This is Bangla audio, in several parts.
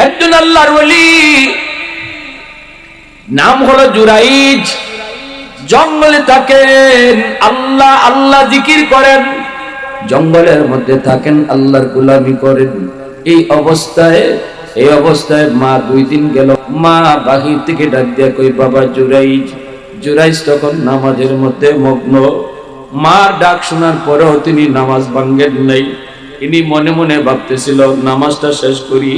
একজন আল্লাহর ওলি, নাম হলো জুরাইজ। জঙ্গলে থাকেন, আল্লাহ আল্লাহ জিকির করেন, জঙ্গলের মধ্যে থাকেন, আল্লাহর গোলামি করেন। এই অবস্থায় মা 2 দিন গেল, মা বাহির থেকে ডাক দিয়া কই, বাবা জুরাইজ। জুরাইজ তখন নামাজের মধ্যে মগ্ন। মার ডাক শোনার পরেও তিনি নামাজ ভাঙ্গেন নাই। তিনি মনে মনে ভাবতেছিল নামাজটা শেষ করি,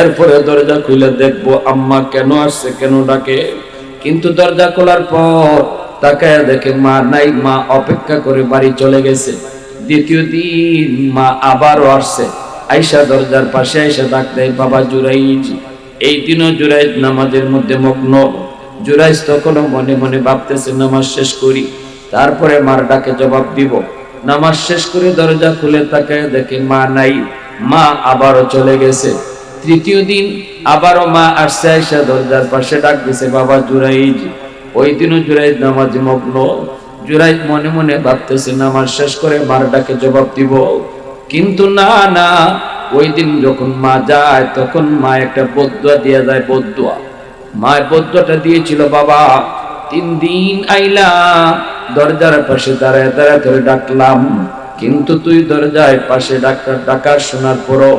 এরপরে দরজা খুলে দেখবো আম্মা কেন আসছে, কেন ডাকে। কিন্তু দরজা খোলার পর তাকায় দেখে মা নাই, মা অপেক্ষা করে বাড়ি চলে গেছে। দ্বিতীয় দিন মা আবারও আসছে, আইসা দরজার পাশে আইসা ডাক দেয়, বাবা জুরাইজ। এই দিনও জুরাইজ নামাজের মধ্যে মগ্ন। জুরাইজ তখনও মনে মনে ভাবতেছে নামাজ শেষ করি, তারপরে মার ডাকে জবাব দিব। নামাজ শেষ করে দরজা খুলে তাকায় দেখে মা নাই, মা আবারও চলে গেছে। তৃতীয় দিন আবারও মা আসছে, আইসা দরজার পাশে ডাক দিছে, বাবা জুরাইজ। ওই দিনও জুরাইজ নামাজে মগ্ন। জুরাইজ মনে মনে ভাবতেছে নামাজ শেষ করে মার ডাকে জবাব দিব, কিন্তু না, ওই দিন যখন মা যায় তখন মা একটা বদদুয়া দিয়ে যায়। বদদুয়া, মায়ের বদদুয়াটা দিয়েছিল, বাবা 3 দিন আইলা দরজার পাশে দাঁড়ায় দাঁড়ায় ধরে ডাকলাম, কিন্তু তুই দরজায় পাশে ডাকার শোনার পরও,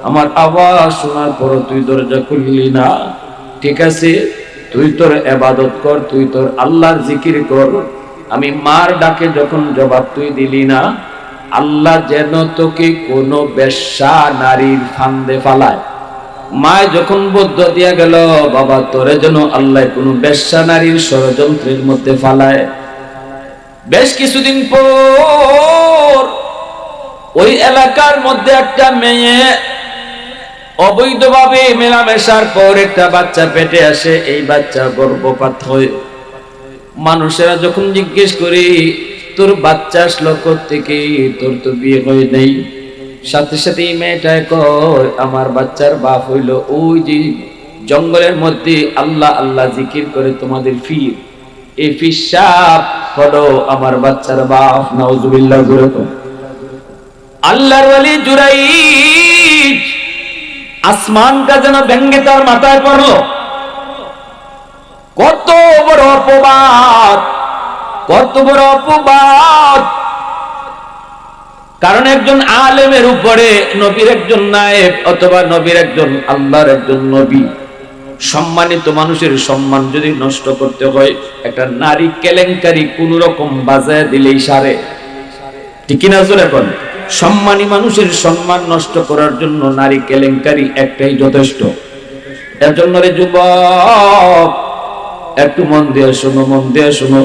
আমার আওয়াজ শোনার পরও তুই দরজা খুললি না। ঠিক আছে, তুই তোর ইবাদত কর, তুই তোর আল্লাহর জিকির কর। আমি মার ডাকে যখন জবাব তুই দিলি না, আল্লাহ যেন তোকে কোনো বেশ্যা নারীর ফান্দে ফালায়। মা যখন বদদুয়া দিয়া গেল, বাবা তোরে যেন আল্লাহ কোনো বেশ্যা নারীর ষড়যন্ত্রের মধ্যে ফালায়। বেশ কিছুদিন পর ওই এলাকার মধ্যে একটা মেয়ে অবৈধভাবে মেলামেশার পর একটা বাচ্চা পেটে আসে। এই বাচ্চা গর্ভপাত হয়। মানুষেরা যখন জিজ্ঞেস করি তোর বাচ্চা আসলো কোত্থেকে, তোর তো বিয়ে হয় নাই, সাথে সাথে এই মেয়েটা কয় আমার বাচ্চার বাপ হইল ওই যে জঙ্গলের মধ্যে আল্লাহ আল্লাহ জিকির করে তোমাদের ফির, এই ফিসাব হলো আমার বাচ্চার বাপ। নাউজুবিল্লাহ। আল্লাহর ওলি জুরাইজ আসমানটা যেন ভেঙ্গে তার মাথায় পড়লো। কত বড় অপবাদ, কত বড় অপবাদ! কারণ একজন আলেমের উপরে নবীর একজন নায়েব, অথবা নবীর একজন আল্লাহর একজন নবী, সম্মানিত মানুষের সম্মান যদি নষ্ট করতে হয়, একটা নারী কেলেঙ্কারি কোন রকম বাজায় দিলেই সারে। ঠিক কিনা জোরে বলেন? সম্মানী মানুষের সম্মান নষ্ট করার জন্য নারী কেলেঙ্কারি একটাই যথেষ্ট। এর জন্য রে যুবক, একটু মন দিয়ে শোনো, মন দিয়ে শোনো।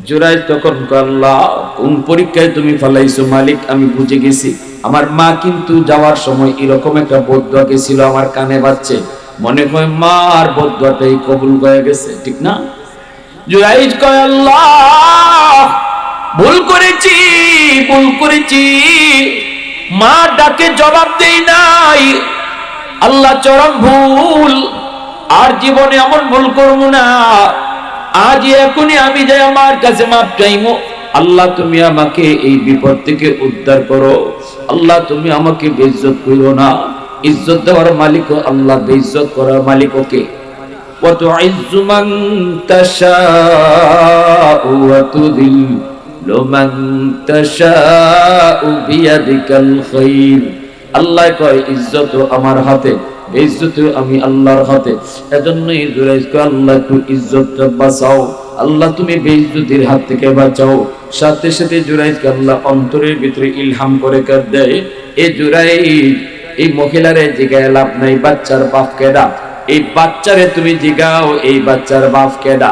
জুরাইজ তখন আল্লাহ কোন পরীক্ষায় তুমি ফেলাইছো মালিক, আমি বুঝে গেছি। আমার মা কিন্তু যাওয়ার সময় এরকম একটা বদদুয়া গেছিল, আমার কানে বাজছে, মনে হয় মার বদদুয়াটাই কবুল হয়ে গেছে। ঠিক না? জুরাইজ কয় আল্লাহ ভুল করেছি, মা ডাকে জবাব দেই নাই, আল্লাহ চরম ভুল, আর জীবনে এমন ভুল করবো না। আজ এখনই আমি যাই আমার কাছে মাপ চাইবো। আল্লাহ তুমি আমাকে এই বিপদ থেকে উদ্ধার করো। আল্লাহ তুমি আমাকে বেইজ্জত করো না। ইজ্জত দেওয়ার মালিক আল্লাহ, বেইজ্জত করার মালিক ওকে। ওয়া তুইজ্জু মান তাশাউ ওয়া তুযিল্লু মান তাশাউ বিয়াদিকাল খায়র। আল্লাহ কয় ইজ্জত আমার হাতে, বেইজ্জত আমি আল্লাহর হাতে। এজন্যই জুরাইজ কয় আল্লাহ একটু ইজ্জতটা বাঁচাও, আল্লাহ তুমি বেইজ্জতির হাত থেকে বাঁচাও। সাথে সাথে জুরাইজকে আল্লাহ অন্তরের ভিতরে ইলহাম করে কার দেয়, এ জুরাইজ এই মহিলারে জিগায় লাভ নাই, বাচ্চার বাপ কেডা? এই বাচ্চারে তুমি জিগাও এই বাচ্চার বাপ কেডা।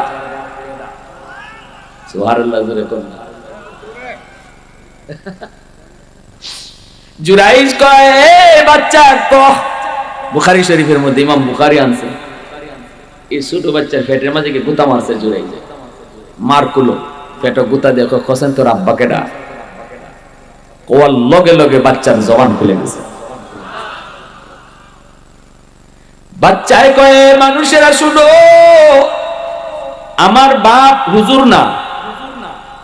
সুবহানাল্লাহ। জোরে কোন না। জুরাইজ কয় এ বাচ্চা কহ। বুখারী শরীফের মধ্যে ইমাম বুখারী আনছে, এই ছোট বাচ্চার পেটের মাঝে কি গুতা মারছে জুরাইজে। মারকুলো পেটে গুতা দেখো, খসেন তোর আব্বা কেডা? কোয়ার লগে লগে বাচ্চার জবান খুলে গেছে। বাচ্চায় কয় মানুষেরা শুনো, আমার বাপ হুজুর না,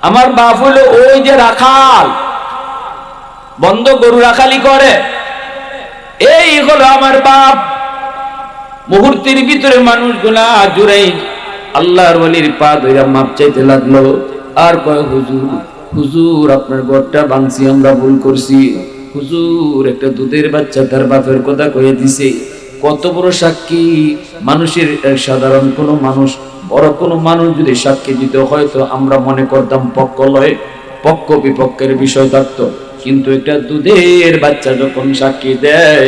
আমার বাপ হলো ওই যে রাখাল, বন্ধ গরু রাখালি করে। এই হলো আমার বাপ। মুহূর্তের ভিতরে মানুষগুলা জুড়াই আল্লাহর ওলির পা ধরে মাপ চাইতে লাগলো। আর কয়, হুজুর হুজুর আপনার ঘরটা ভাঙছি, আমরা ভুল করছি হুজুর। একটা দুধের বাচ্চা তার বাপের কথা কয়ে দিছে। কত বড় সাক্ষী! মানুষের সাধারণ কোনো মানুষ, বড় কোনো মানুষ যদি সাক্ষী দিতে হয় তো আমরা মনে করতাম পক্ষ লয়, পক্ষ বিপক্ষের বিষয় থাকতো। কিন্তু একটা দুধের বাচ্চা যখন সাক্ষী দেয়,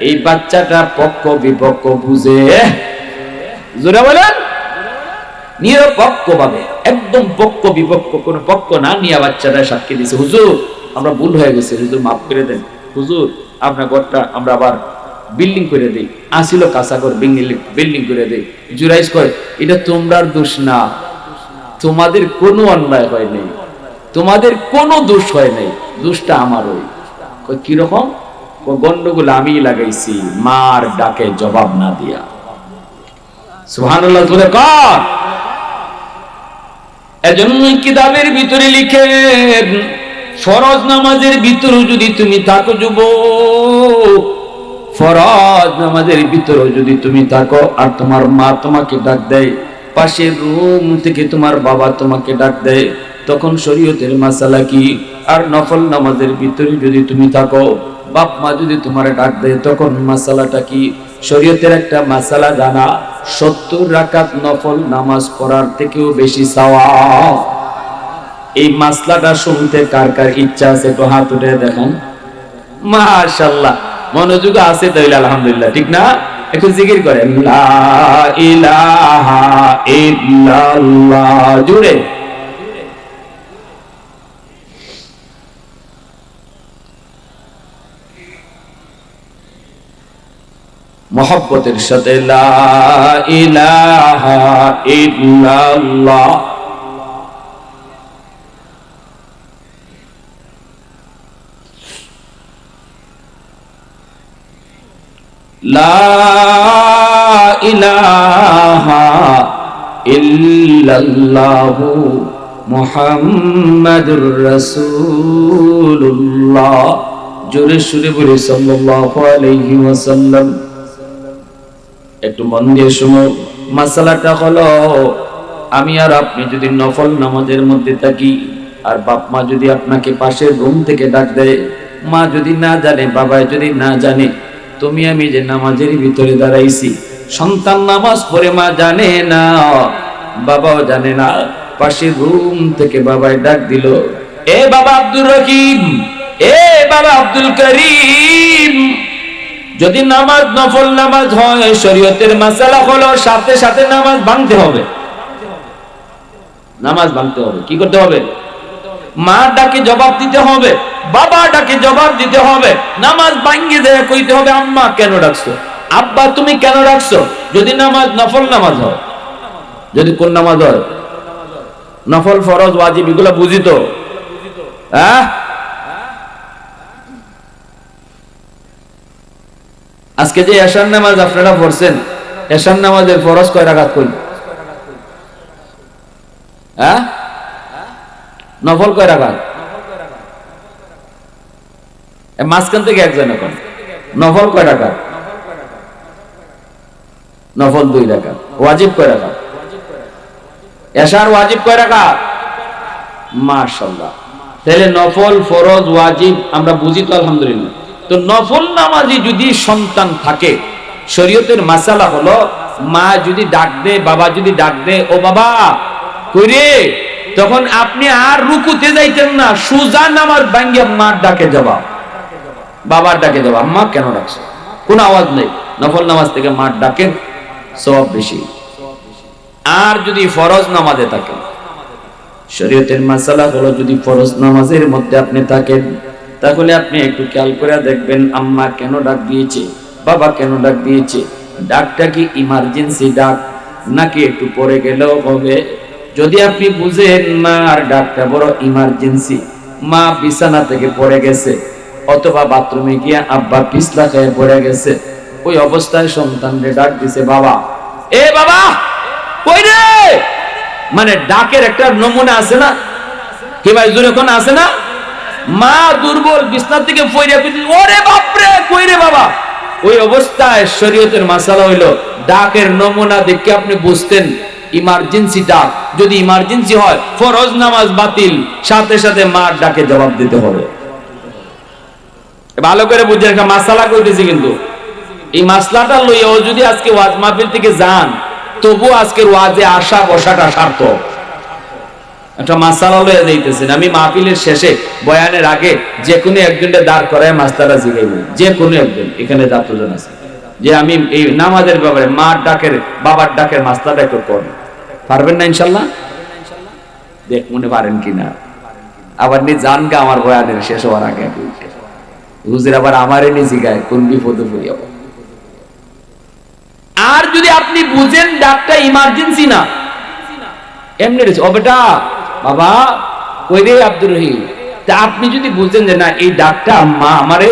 এই বাচ্চাটা পক্ষ বিপক্ষ বুঝে। জোরে বলেন, নিরপেক্ষ ভাবে, একদম পক্ষ বিপক্ষ কোনো পক্ষ না নিয়ে বাচ্চাটা সাক্ষী দিছে। হুজুর আমরা ভুল হয়ে গেছে, হুজুর মাফ করে দেন, হুজুর আপনার ঘরটা আমরা আবার বিল্ডিং করে দেই, আসিল কাঁচা ঘর বিল্ডিং করে দেই। জুরাইজ কয়, এটা তোমরার দোষ না, তোমাদের কোনো অন্যায় হয় নাই, তোমাদের কোনো দোষ হয় নাই, দোষটা আমারই। কিরকম? গন্ডগোল আমি লাগাইছি মার ডাকে জবাব না দিয়া। সুবহানাল্লাহ বলে কর। এজন্য কিতাবের ভিতরে লিখেন, ফরজ নামাজের ভিতরে যদি তুমি থাকো যুবক, ফরজ নামাজের ভিতরে যদি তুমি থাকো আর তোমার মা তোমাকে ডাক দেয়, পাশের রুম থেকে তোমার বাবা তোমাকে ডাক দেয়, তখন শরীয়তের মাসালা কি? আর নফল নামাজের ভিতরে যদি তুমি থাকো, বাপ মা যদি তোমার ডাক দেয়, তখন মাসালাটা কি? শরীয়তের একটা মাসালা জানা, 70 রাকাত নফল নামাজ পড়ার থেকেও বেশি সওয়াব। এই মাসলাটা শুনতে কার কার ইচ্ছা আছে তো হাত উঠে দেখেন। মাশাআল্লাহ, মনোযোগ আছে তাইলে আলহামদুলিল্লাহ, ঠিক না? একটু জিকির করেন, লা ইলাহা ইল্লাল্লাহ জুড়ে। মোহাব্বতের সাথে লা ইলাহা ইল্লাল্লাহ। লা ইলাহা ইল্লাল্লাহু মুহাম্মাদুর রাসূলুল্লাহ। জোরে সুরে বলি সাল্লাল্লাহু আলাইহি ওয়াসাল্লাম। একটু মন দিয়ে শুনো। মাসালাটা হলো, আমি আর আপনি যদি নফল নামাজের মধ্যে থাকি, আর বাপ মা যদি আপনাকে পাশের রুম থেকে ডাক দেয়, মা যদি না জানে, বাবা যদি না জানে, তুমি আমি যে নামাজের ভিতরে দাঁড়াইছি, সন্তান নামাজ পড়ে মা জানে না, বাবাও জানে না, পাশের রুম থেকে বাবাই ডাক দিল, এ বাবা আব্দুর রহিম, এ বাবা আব্দুল করিম। যদি নামাজ নফল নামাজ হয়, শরীয়তের মাসালা হলো সাথে সাথে নামাজ ভাঙতে হবে। নামাজ ভাঙতে হবে, কি করতে হবে? মা ডাকে জবাব দিতে হবে, বাবা ডাকে জবাব দিতে হবে। নামাজ ভাঙিয়ে যায় কইতে হবে, আম্মা কেন ডাকছো, আব্বা তুমি কেন ডাকছো? যদি নামাজ নফল নামাজ হয়, যদি কোন নামাজ হয়, নফল ফরজ ওয়াজিব এগুলো বুঝি তো, হ্যাঁ? আজকে যে এশার নামাজ আপনারা পড়ছেন, এশার নামাজের ফরজ কয় রাকাত কই? হ্যাঁ? নফল কয় রাকাত? মাঝখান থেকে একজন এখন নফল কয় রাকাত? নফল 2 রাকাত। ওয়াজিব কয় রাকাত? এশার ওয়াজিব কয় রাকাত? মাশাআল্লাহ। তাহলে নফল ফরজ ওয়াজিব আমরা বুঝি তো আলহামদুলিল্লাহ। তো নফল নামাজি যদি সন্তান থাকে, শরীয়তের মাসালা হলো, মা যদি ডাক দে, বাবা যদি ডাক দে, ও বাবা কই রে, তখন আপনি আর রুকুতে যাইতেন না, সুজা নামাজ ভাঙ্গিয়া মার ডাকে জবাব, বাবার ডাকে জবাব। আম্মা কেন ডাকছো? কোনো আওয়াজ নেই, নফল নামাজ থেকে মার ডাকের সওয়াব বেশি। আর যদি ফরজ নামাজে থাকেন, শরীয়তের মাসালা হলো, যদি ফরজ নামাজের মধ্যে আপনি থাকেন, তাহলে আপনি একটু খেয়াল করে দেখবেন, আম্মা কেন ডাক দিয়েছে, বাবা কেন ডাক দিয়েছে, ডাকটা কি ইমার্জেন্সি ডাক নাকি একটু পরে গেলেও হবে? যদি আপনি বুঝেন মার ডাকটা বড় ইমার্জেন্সি, মা বিছানা থেকে পড়ে গেছে অথবা বাথরুমে গিয়ে আব্বা পিছলা খেয়ে পড়ে গেছে, ওই অবস্থায় সন্তানকে ডাক দিছে, বাবা, এ বাবা কই রে, মানে ডাকের একটা নমুনা আছে না, কি ভাই জোরে কোন আছে না? মা দুর্বল, বিছনা থেকে পড়ে, ওরে বাপ রে কই রে বাবা, ওই অবস্থায় শরীয়তের মাসালা হইলো ডাকের নমুনা দেখে আপনি বুঝতেন ইমার্জেন্সি ডাক, যদি ইমার্জেন্সি হয় ফরজ নামাজ বাতিল, সাথে সাথে মার ডাকে জবাব দিতে হবে। ভালো করে বুঝেন, একটা মাসালা কইতেছি, কিন্তু এই মাসলাটা লইয়াও যদি আজকে ওয়াজ মাহফিল থেকে যান, তবু আজকের ওয়াজে আসা বসাটা সার্থক। একটা মাসালা লইয়া যাইতেছেন, আমি মাহফিলের শেষে বয়ানের আগে যে কোনো একজনকে দাঁড় করায় মাসলাটা জিগাইব, যে কোনো একজন এখানে দাঁতজন আছে, যে আমি এই নামাজের ব্যাপারে মার ডাকের বাবার ডাকের মাসলাটা একটু করেন, পারবেন না ইনশাল্লাহ? দেখ মনে পারেন কিনা। আবার নি জান গা আমার বয়ানের শেষ হওয়ার আগে হুজুর আবার আমারে নি জিগায় কোন বিপদে পড়ি। আর যদি আপনি বুঝেন ডাকটা ইমার্জেন্সি না, এমনি ও বেটা বাবা কই রে আব্দুর রহিম, তা আপনি যদি বুঝেন যে না এই ডাকটা মা আমারে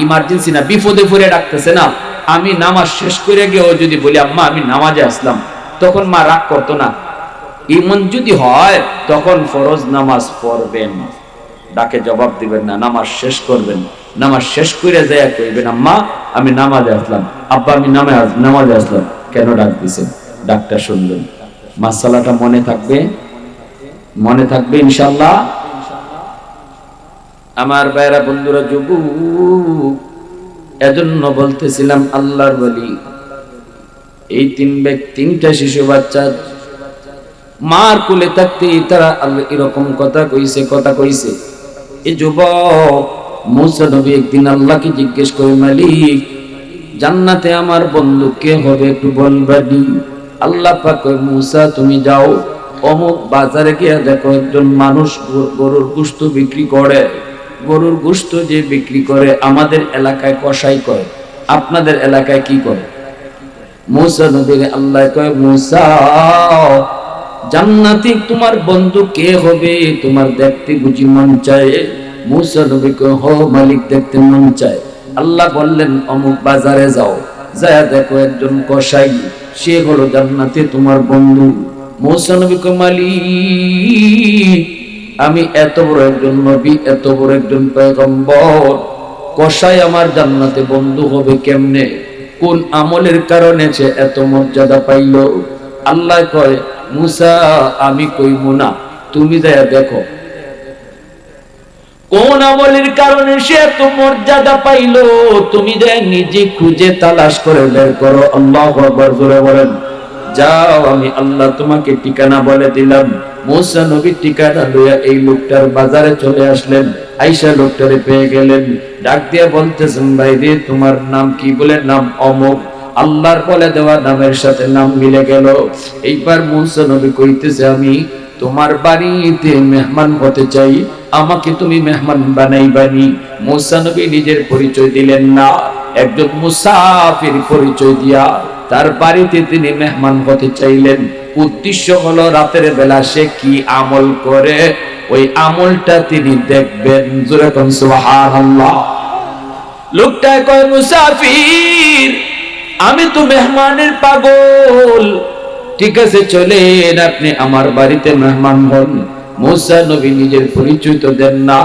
ইমার্জেন্সি না, বিপদে পড়ে ডাকতেছে না, আমি নামাজ শেষ করে গিয়েও যদি বলি আম্মা আমি নামাজে আসলাম, তখন মা রাগ করতো না। ইমন যদি হয় তখন ফরজ নামাজ পড়বেন, ডাকে জবাব দিবেন না, নামাজ শেষ করবেন। নামাজ শেষ করে যায় কইবেন আম্মা আমি নামাজে আসলাম, আব্বা আমি নামাজে আসলাম, কেন ডাক দিছেন, ডাকটা শুনবেন। মাসালাটা মনে থাকবে, মনে থাকবে ইনশাআল্লাহ। আমার ভাইরা বন্ধুরা, যুবক, এজন্য বলতেছিলাম আল্লাহর ওলি এই তিনটা শিশু বাচ্চা মার কোলে থাকতে তারা এরকম কথা কইছে। এই যুবক মুসা নবী একদিন আল্লাহকে জিজ্ঞেস করে, মালিক জান্নাতে আমার বন্ধু কে হবে একটু বলবানি? আল্লাহ পাক কয়, মুসা তুমি যাও অমুক বাজারে গিয়ে দেখো একজন মানুষ গরুর গোশত বিক্রি করে। গরুর গোশত যে বিক্রি করে আমাদের এলাকায় কসাই করে, আপনাদের এলাকায় কি করে? মুসা নবীর আল্লাহ কয়, মুসা জান্নাতি তোমার বন্ধু কে হবে তোমার দেখতে বুঝি মন চায়? মুসা নবী কয়, হো মালিক দেখতে মন চায়। আল্লাহ বললেন অমুক বাজারে যাও, যায় দেখো একজন কসাই, সে হলো জান্নাতে তোমার বন্ধু। মুসা নবী কয়, মালিক আমি এত বড় একজন নবী, এত বড় একজন পয়গম্বর, কসাই আমার জান্নাতে বন্ধু হবে কেমনে? কোন আমলের কারণে সে এত মর্যাদা পাইল? আল্লাহ কয়, মুসা আমি কইব না, তুমি যায় দেখো কোন আমলের কারণে সে এত মর্যাদা পাইল, তুমি যায় নিজে খুঁজে তালাশ করে বের করো। আল্লাহু আকবার, জোরে বলেন। যাও আমি আল্লাহ তোমাকে ঠিকানা বলে দিলাম। মুসা নবী ঠিকানা লইয়া এই লোকটার বাজারে চলে আসলেন। আইসা লোকটারে পেয়ে গেলেন, ডাক দিয়ে বলতেছেন, ভাই রে তোমার নাম কি? বলে নাম অমুক। আল্লাহর বলে দেওয়া নামের সাথে নাম মিলে গেল। এইবার মুসা নবী কইতেছে, আমি তোমার বাড়িতে মেহমান হতে চাই, আমাকে তুমি মেহমান বানাইবানি। মুসা নবী নিজের পরিচয় দিলেন না, একজন মুসাফির পরিচয় দিয়া তার বাড়িতে তিনি মেহমান হতে চাইলেন। উদ্দেশ্য হলো রাতের বেলা সে কি আমল করে ওই আমলটা তিনি দেখবেন। জোরে কোন সুবহানাল্লাহ। লোকটা কয়, মুসাফির আমি তো মেহমানের পাগল, ঠিক আছে চলেন আপনি আমার বাড়িতে মেহমান হন। মুসা নবী নিজের পরিচয় তো দেন না,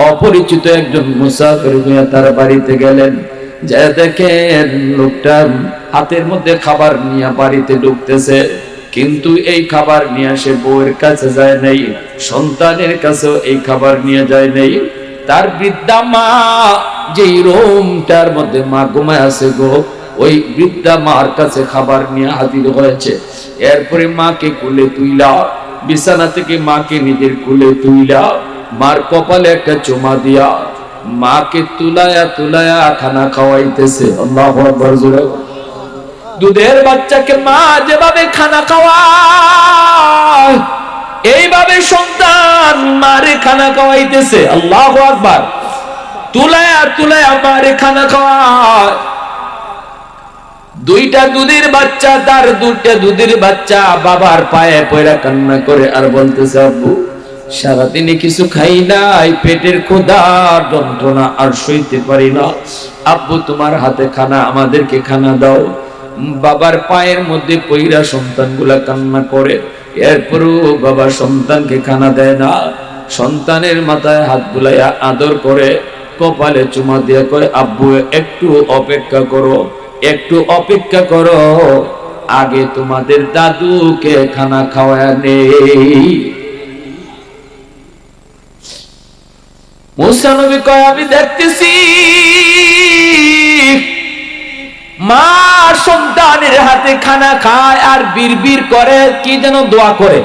অপরিচিত একজন মুসাফির হয়ে তার বাড়িতে গেলেন। যা দেখেন লোকটা হাতের মধ্যে খাবার নিয়ে বাড়িতে ঢুকতেছে, কিন্তু এই খাবার নিয়ে সে বউয়ের কাছে যায় নাই, সন্তানের কাছেও এই খাবার নিয়ে যায় নাই। তার বৃদ্ধা মা যেই রুমটার মধ্যে মা ঘুমায় আছে গো, ওই বৃদ্ধা মার কাছে খাবার নিয়ে হাজির হয়েছে। এরপরে মাকে কোলে তুইলা, বিছানা থেকে মাকে নিজের কোলে তুইলা মার কপালে একটা চুমা দিয়া মাকে তুলায়া তুলায়া খানা খাওয়াইতেছে। আল্লাহু আকবার, জোরে। দুধের বাচ্চাকে মা যেভাবে খানা খাওয়ায় এইভাবে সন্তান মারে খানা খাওয়াইতেছে। আল্লাহু আকবার। তুলায়া তুলায়া মারে খানা খাওয়ায়। দুইটা দুধের বাচ্চা, তার দুইটা দুধের বাচ্চা বাবার পায়ে পয়রা কান্না করে আর বলতেছে, আব্বু সারাদিনে কিছু খাই নাই, পেটের ক্ষুধার যন্ত্রণা আর সইতে পারি না, আব্বু তোমার হাতে খানা, আমাদেরকে খানা দাও। বাবার পায়ের মধ্যে পয়রা সন্তানগুলা কান্না করে, এরপরও বাবা সন্তানকে খানা দেয় না। সন্তানের মাথায় হাত বুলাইয়া আদর করে, কপালে চুমা দিয়ে কয়, আব্বু একটু অপেক্ষা করো, একটু অপেক্ষা করো, আগে তোমাদের দাদুকে খানা খাওয়ায় নেই। মুসা নবী কয়, আমি দেখতেছি মা সন্তানের হাতে খানা খায় আর বিড়বিড় করে, কি যেন দোয়া করে,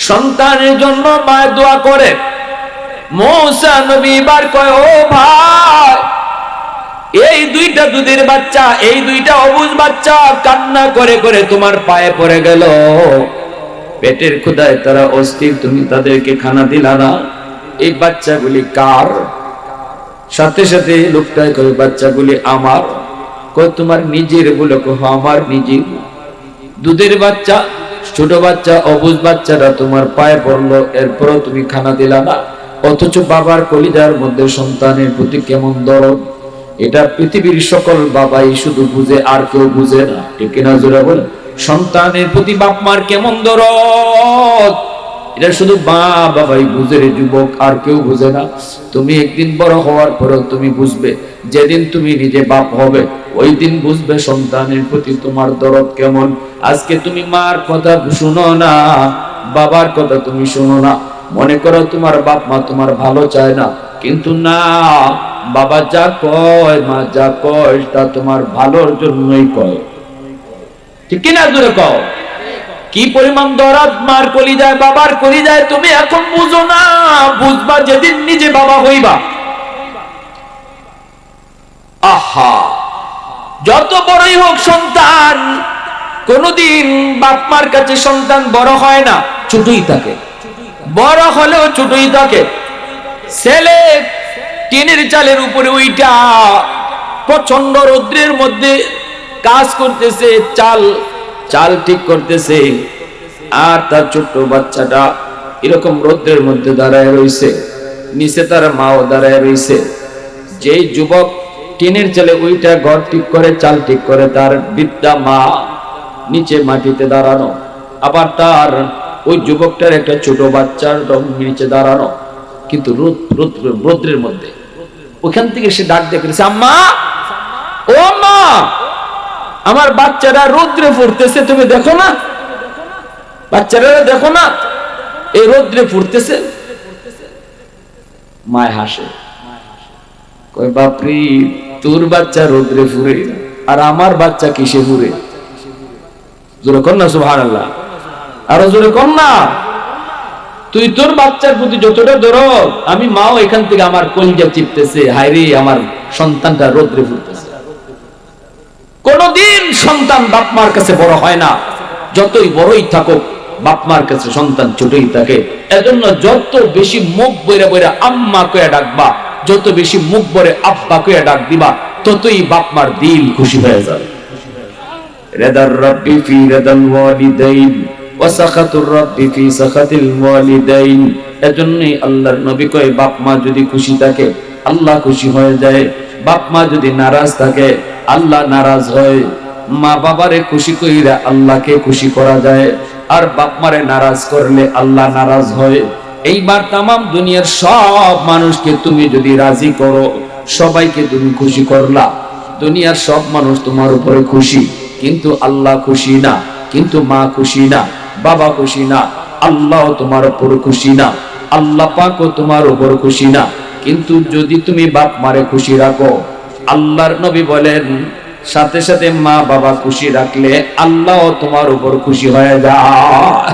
সন্তানের জন্য মা দোয়া করে। মুসা নবী এবার কয়, ও ভাই, এই দুইটা দুধের বাচ্চা, এই দুইটা অবুঝ বাচ্চা কান্না করে করে তোমার পায়ে পড়ে গেল, পেটের ক্ষুধায় তারা অস্থির, তুমি তাদেরকে খানা দিলা না, এই বাচ্চাগুলি কার? সাথে সাথে লোকটাই কয়, বাচ্চাগুলি আমার। কয়, তোমার নিজের? বলে, আমার নিজের। দুধের বাচ্চা, ছোট বাচ্চা, অবুঝ বাচ্চারা তোমার পায়ে পড়লো, এরপরও তুমি খানা দিলা না। অথচ বাবার কলিজার মধ্যে সন্তানের প্রতি কেমন দরদ, এটা পৃথিবীর সকল বাবাই শুধু বুঝে, আর কেউ বুঝে না, ঠিক কিনা জোরে বলে? সন্তানের প্রতি বাপ মার কেমন দরদ, এটা শুধু মা বাবাই বুঝে রে যুবক, আর কেউ বুঝে না। তুমি একদিন বড় হওয়ার পরেও তুমি বুঝবে, যেদিন তুমি নিজে বাপ হবে ওই দিন বুঝবে সন্তানের প্রতি তোমার দরদ কেমন। আজকে তুমি মার কথা শুনো না, বাবার কথা তুমি শুনো না, মনে করো তোমার বাপ মা তোমার ভালো চায় না, কিন্তু না, বাবা যা কয়, মা যা কয়, তা তোমার ভালোর জন্যই কয়, ঠিক কিনা জোরে কও? কি পরিমাণ দরদ মার কলিজায়, বাবার কলিজায়, তুমি এখন বুঝো না, বুঝবা যেদিন নিজে বাবা হইবা। আহা, যত বড়ই হোক সন্তান, কোনদিন বাপ মার কাছে সন্তান বড় হয় না, ছোটই থাকে, বড় হলেও ছোটই থাকে। ছেলে টিনের চালের উপরে ওইটা প্রচন্ড রৌদ্রের মধ্যে কাজ করতেছে, চাল চাল ঠিক করতেছে, আর তার ছোট্ট বাচ্চাটা এরকম রৌদ্রের মধ্যে দাঁড়ায় রয়েছে, নিচে তার মাও দাঁড়ায় রয়েছে। যেই যুবক টিনের চালে ওইটা ঘর ঠিক করে, চাল ঠিক করে, তার বৃদ্ধা মা নিচে মাটিতে দাঁড়ানো, আবার তার ওই যুবকটার একটা ছোট বাচ্চার নিচে দাঁড়ানো, কিন্তু রৌদ্রের মধ্যে। ওখান থেকে সে ডাক দেখেছে, আম্মা, ও মা, আমার বাচ্চারা রৌদ্রে পড়তেছে, তুমি দেখো না, বাচ্চারা দেখো না, এই রৌদ্রে পড়তেছে। মায় হাসে, কয়, বাপরি, তোর বাচ্চা রৌদ্রে ফুরে আর আমার বাচ্চা কিসে ফুরে? জোরে কর না সুবহানাল্লাহ, আরো জোরে কর না। তুই তোর বাচ্চার প্রতি যতটা দরদ, আমি মাও এখান থেকে আমার কলিজা চিপতেছে, হায়রে আমার সন্তানটা রৌদ্রে ফুরতেছে। কোনদিন সন্তান বাপ মার কাছে বড় হয় না, যতই বড়ই থাকুক বাপ মার কাছে সন্তান ছোটই থাকে। এজন্য যত বেশি মুখ বইরা বইরা আম্মা কইয়া ডাকবা, যত বেশি মুখ ভরে আব্বা কইয়া ডাক দিবা, ততই বাপ মার দিল খুশি হয়ে যাবে। রিদার রাব্বি ফি রিদাল ওয়ালিদাইন ওয়া সাখাতুর রাব্বি ফি সাখাতিল ওয়ালিদাইন। এজন্যই আল্লাহর নবী কয়, বাপ মা যদি খুশি থাকে আল্লাহ খুশি হয়ে যায়, বাপ মা যদি নারাজ থাকে আল্লাহ নারাজ হয়। মা বাবারে খুশি কইরা আল্লাহকে খুশি করা যায়, আর বাপ মারে নারাজ করলে আল্লাহ নারাজ হয়। এইবার তামাম দুনিয়ার সব মানুষকে তুমি যদি রাজি করো, সবাইকে তুমি খুশি করলা, দুনিয়ার সব মানুষ তোমার উপরে খুশি, কিন্তু আল্লাহ খুশি না, কিন্তু মা খুশি না, বাবা খুশি না, আল্লাহ তোমার উপর খুশি না, আল্লাহ পাকও তোমার উপর খুশি না। কিন্তু যদি তুমি বাপ মারে খুশি রাখো, আল্লাহর নবী বলেন, সাথে সাথে মা বাবা খুশি রাখলে আল্লাহ তোমার উপর খুশি হয়ে যায়।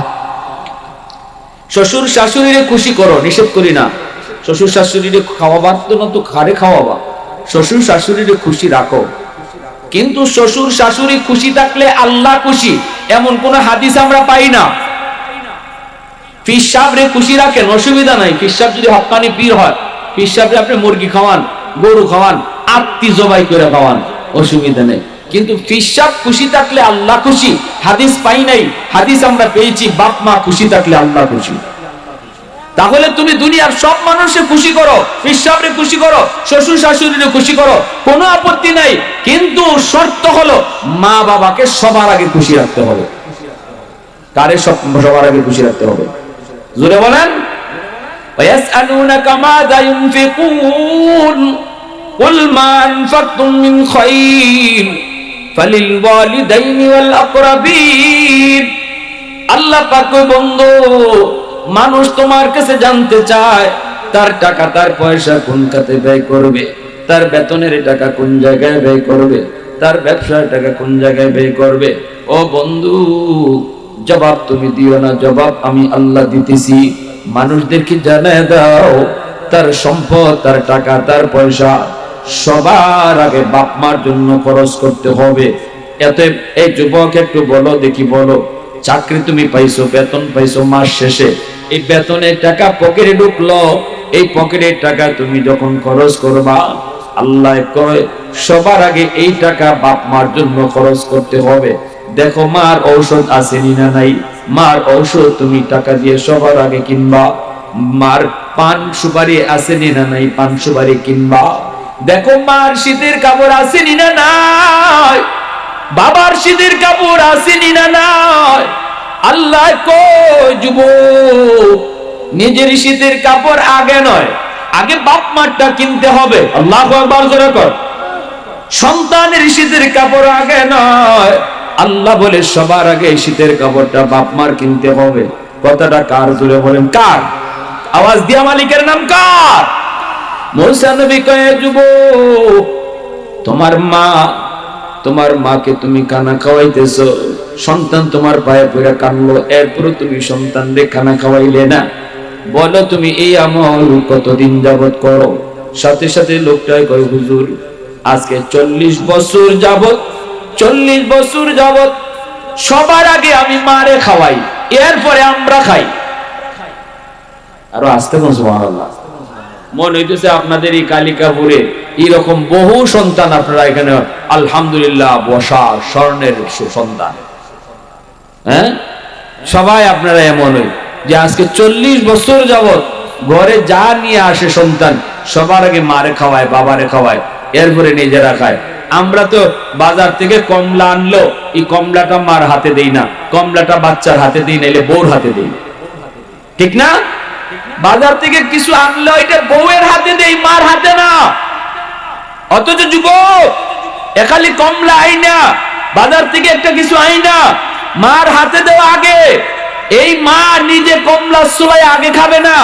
শ্বশুর শাশুড়িরে খুশি করো, নিষেধ করি না, শ্বশুর শাশুড়িরে খাওয়াবার জন্য তো খারে খাওয়াবা, শ্বশুর শাশুড়িরে খুশি রাখো। কিন্তু শ্বশুর শাশুড়ি খুশি থাকলে আল্লাহ খুশি, এমন কোন হাদিস আমরা পাই না। পীর সাহেবরে খুশি রাখেন, অসুবিধা নাই। পীর সাহেব যদি হক্কানি পীর হয়, পীর সাহেবরে আপনি মুরগি খাওয়ান, গরু খাওয়ান, আত্মি জবাই করে খাওয়ান, অসুবিধা নেই। কিন্তু পীর সাহেব খুশি থাকলে আল্লাহ খুশি, হাদিস পাই নাই। হাদিস আমরা পেয়েছি, বাপ মা খুশি থাকলে আল্লাহ খুশি। তাহলে তুমি দুনিয়ার সব মানুষকে খুশি করো, পীর সাহেবরে খুশি করো, শ্বশুর শাশুড়িরে খুশি করো, কোনো আপত্তি নাই। কিন্তু শর্ত হলো মা বাবাকে সবার আগে খুশি রাখতে হবে। কারে সবার আগে খুশি রাখতে হবে? জোরে বলেন। ويسألونك ماذا ينفقون قل ما أنفقتم من خير فللوالدين والأقربين আল্লাহ পাক বন্ধু মানুষ তোমার কাছে জানতে চায় তার টাকা তার পয়সা কোন খাতে ব্যয় করবে, তার বেতনের টাকা কোন জায়গায় ব্যয় করবে, তার ব্যবসার টাকা কোন জায়গায় ব্যয় করবে। ও বন্ধু জবাব তুমি দিও না, জবাব আমি আল্লাহ দিতেছি। মানুষদেরকে জানায় দাও তার সম্পদ, তার টাকা, তার পয়সা সবার আগে বাপ মার জন্য খরচ করতে হবে। এতে এই যুবক একটু বলো দেখি, বলো চাকরি তুমি পাইছো, বেতন পাইছো, মাস শেষে এই বেতনের টাকা পকেটে ঢুকলো, এই পকেটের টাকা তুমি যখন খরচ করবা আল্লাহ কয় সবার আগে এই টাকা বাপ মার জন্য খরচ করতে হবে। দেখো মার ঔষধ আছে না নাই, মার ঔষধ তুমি টাকা দিয়ে সবার আগে কিনবা। মার পান সুপারি আছে না নাই, পান সুপারি কিনবা। দেখো মার শীতের কাপড় আছে না নাই, বাবার শীতের কাপড় আছে না নাই। আল্লাহ কয় যুবক নিজের শীতের কাপড় আগে নয়, আগে বাপ মারটা কিনতে হবে। আল্লাহু আকবার জোরে কর। সন্তানের শীতের কাপড় আগে নয়, আল্লাহ বলে সবার আগে শীতের কাপড়টা বাপ মার কিনতে হবে। কথাটা কার জোরে বলেন, কার? আওয়াজ দিয়া মালিকের নাম কার? মুসা নবী কয় যুবক তোমার মাকে তুমি খানা খাওয়াইতেছো, সন্তান তোমার পায়ে পড়ে কানলো, এরপরে তুমি সন্তানরে খানা খাওয়াইলে না। বলো তুমি এই আমল কতদিন যাবত করো? সাথে সাথে লোকটাই কয় হুজুর আজকে 40 বছর যাবত, 40 বছর যাবত সবার আগে আমি মারে খাওয়াই, এরপরে আমরা খাই। আরো আসতে কোন সুবহানাল্লাহ। মনে হইতেছে আপনাদের এই কালিকাপুরে এরকম বহু সন্তান আপনারা এখানে আলহামদুলিল্লাহ বসা স্বর্ণের সন্তান। হ্যাঁ সবাই আপনারা এমন হই যে আজকে 40 বছর যাবত ঘরে যা নিয়ে আসে সন্তান সবার আগে মারে খাওয়ায়, বাবারে খাওয়ায়, এরপরে নিজেরা খায়। আমরা তো বাজার থেকে কমলা আনলো, এই কমলাটা মার হাতে দেই না, কমলাটা বাচ্চার হাতে দিই, নাইলে বউর হাতে দিই, ঠিক না? বাজার থেকে কিছু আনলো এটা বউয়ের হাতে দেই, মার হাতে না। অথচ যুবক এখালি কমলা আইনা বাজার থেকে একটা কিছু আইনা মার হাতে দেওয়া আগে, এই মা নিজে কমলা চুলাই আগে খাবে না,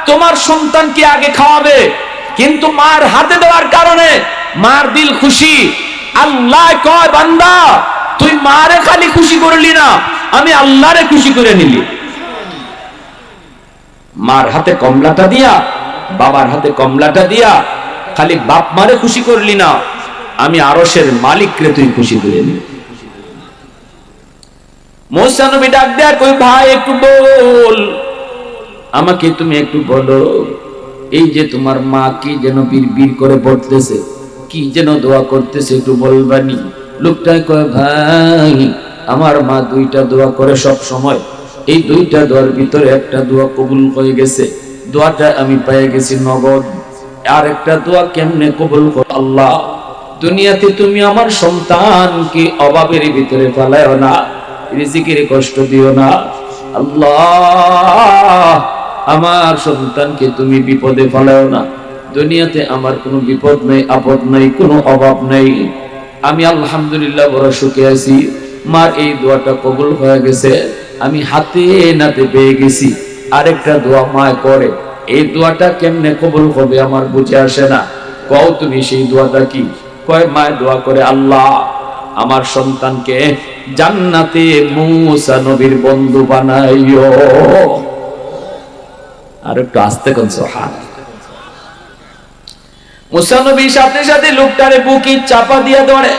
তোমার সন্তানকে আগে খাওয়াবে। কিন্তু মার হাতে দেওয়ার কারণে মার দিল খুশি। আল্লাহ কয় বান্দা তুই মারে খালি খুশি করলি না, আমি আল্লাহরে খুশি করে নিলি। মার হাতে কমলাটা দিয়া, বাবার হাতে কমলাটা দিয়া খালি বাপ মারে খুশি করলি না, আমি আরশের মালিকরে তুই খুশি করে নিলি। মুসা নবী ডাক দেয়া কই ভাই একটু বল, আমাকে তুমি একটু বলো, এই যে তোমার মা কি যেন বিড়বিড় করে পড়তেছে, কি যেন দোয়া করতেছে, একটু বলবানি? লোকটাই কয় ভাই আমার মা 2টা দোয়া করে সব সময়, এই 2টা দোয়ার ভিতরে একটা দোয়া কবুল হয়ে গেছে, দোয়াটা আমি পেয়ে গেছি নগদ। আর একটা দোয়া কেমনে কবুল কর? আল্লাহ দুনিয়াতে তুমি আমার সন্তানকে অভাবের ভিতরে ফেলায়ও না, রিজিকের কষ্ট দিও না। আল্লাহ আমার সন্তানকে তুমি বিপদে ফেলাও না। দুনিয়াতে আমার কোনো বিপদ নেই, আপদ নেই, কোনো অভাব নেই, আমি আলহামদুলিল্লাহ বড় সুখে আছি। মার এই দোয়াটা কবুল হয়ে গেছে, আমি হাতে নাতে পেয়ে গেছি। আরেকটা দোয়া মা করে, এই দোয়াটা কেমনে কবুল হবে আমার বুঝে আসে না, কও তুমি সেই দোয়াটা কি? কয় মা দোয়া করে আল্লাহ আমার সন্তানকে জান্নাতে মুসা নবীর বন্ধু বানাইও। আর একটু আস্তে কোন সুবহানাল্লাহ। মুসা নবী সাথে সাথে লোকটারে বুকে চাপা দিয়া ধরে,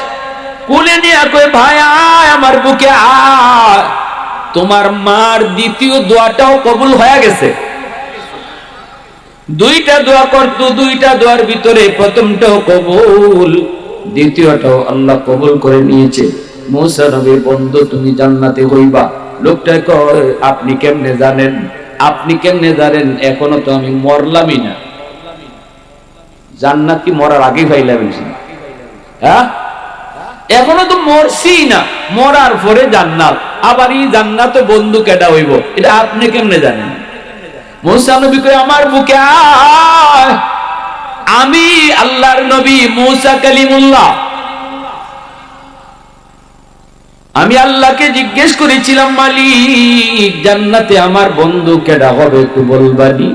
কোলে নিয়ে কয় ভাই আয় আমার বুকে আয়, তোমার মার দ্বিতীয় দোয়াটাও কবুল হয়ে গেছে। 2টা দোয়া করতো, 2টা দোয়ার ভিতরে প্রথমটাও কবুল, দ্বিতীয়টাও আল্লাহ কবুল করে নিয়েছে। মুসা নবীর বন্ধু তুমি জান্নাতে হইবা। লোকটা কয় আপনি কেমনে জানেন? আপনি কেমনে জানেন? এখনো তো আমি মরলামই না। জান্নাত কি মরার আগে পাইলাম? হ্যাঁ এখনো তো মরছি না, মরার পরে জান্নাত। আবার এই জান্নাতে বন্ধু কেডা হইব এটা আপনি কেমনে জানেন? মুসা নবী কয় আমার বুকে আয়, আমি আল্লাহর নবী মুসা কালিমুল্লাহ। আমি আল্লাহকে জিজ্ঞেস করেছিলাম, মালিক জান্নাতে আমার বন্ধু কেডা হবে একটু বলবানি?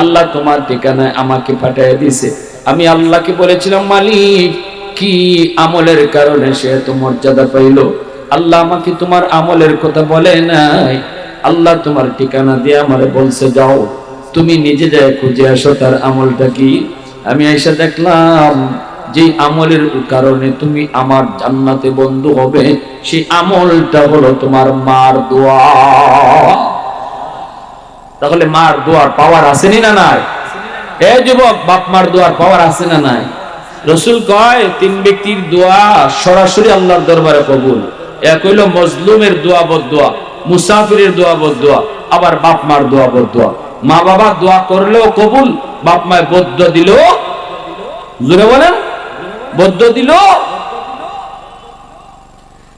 আল্লাহ তোমার ঠিকানায় আমাকে পাঠিয়ে দিয়েছে। আমি আল্লাহকে বলেছিলাম, মালিক কি আমলের কারণে সে এত মর্যাদা পাইল? আল্লাহ আমাকে তোমার আমলের কথা বলে নাই, আল্লাহ তোমার ঠিকানা দিয়ে আমারে বলছে যাও তুমি নিজে যায় খুঁজে আসো তার আমলটা কি। আমি এসে দেখলাম যে আমলের কারণে তুমি আমার জান্নাতে বন্ধু হবে, সেই আমলটা হলো তোমার মার দোয়া। তাহলে মার দোয়ার পাওয়ার আছে না নাই? এ যুবক, বাপ মার দোয়ার পাওয়ার আছে না নাই? রাসূল কয় তিন ব্যক্তির দোয়া সরাসরি আল্লাহর দরবারে কবুল। এক হইল মজলুমের দোয়া বদদোয়া, মুসাফিরের দোয়া বদদোয়া, আবার বাপ মার দোয়া বদদোয়া। মা বাবা দোয়া করলেও কবুল, বাপ মায় বদ্ধ দিল, জোরে বলেন বদ্ধ দিল।